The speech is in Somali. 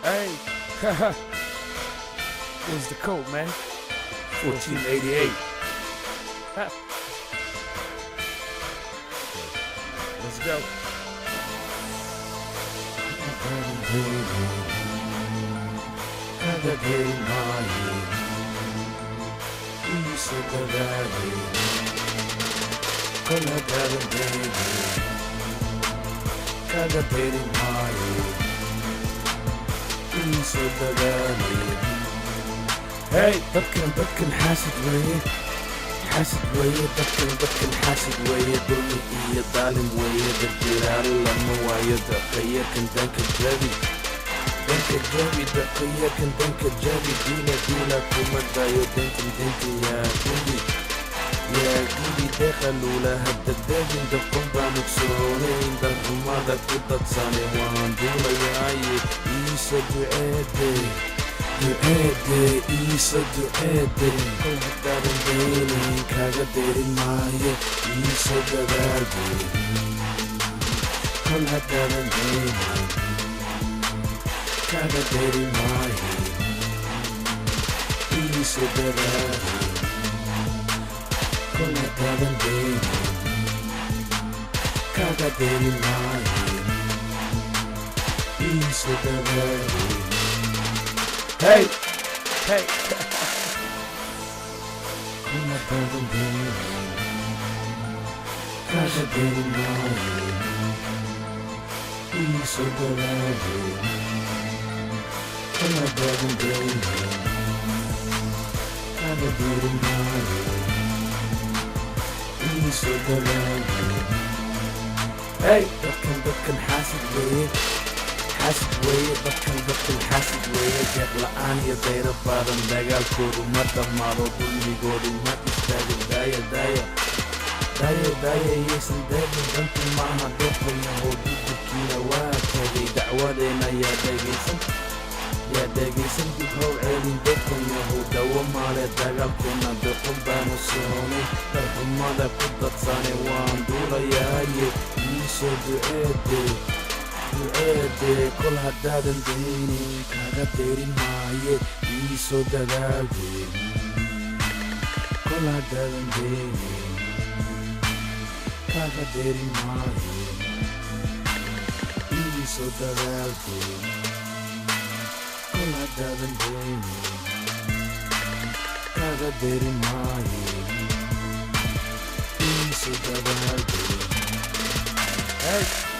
Hey, what's the code, man? 1488. Let's go. Hey, dadkan xaasid weeye, xaasid weeye, dadkan xaasid weeye, dulmi iyo daalim weeye, dadjiraari lama waayo, daqayakan danka jabi, daqayakan danka jabi, diila kuma dayo, dentan yaa gudi deeqaluula hadda degin daqon baan ogsoonayn, darxumada ku dadsane waan duulayaaye, iisa duceede iisa duceede, kol haddaadan daynayn kaaga derin maayo, iisa dadaade, kol haddaadan daynayn kaaga derin maayo, iisa dadaade, kol haddaadan daynayn kaaga derin maayo, iisa dadaade. Hey, hey. Kol haddaadan daynayn kaaga derin maayo, iisa dadaade, kol haddaadan daynayn kaaga derin maayo, iisa dadaade. Hey, dadkan xaasid weeye, xaasid weeye, dadkan xaasid weeye, jeeq la'aan iyo dayro badan, dagaalkoodu ma dhammaado, dulmigoodu ma istaago, daaya yaysan daagin, dantu maaha dooqayahow, dudubkiina waa tagay, dacwadeena yaa dhegaysan dib how ceelin dooqayahow, dawo maale dagaalkeena doqon baanu soonay, darxumada ku dadsane waan duulayaaye, iisoo duceede, kol haddaadan daynayn kaaga derin maaye, iisoo dadaade, kol haddaadan daynayn kaaga derin maaye, iisoo dadaade, kol haddaadan daynayn kaaga derin maaye, iisoo dadaade. hey.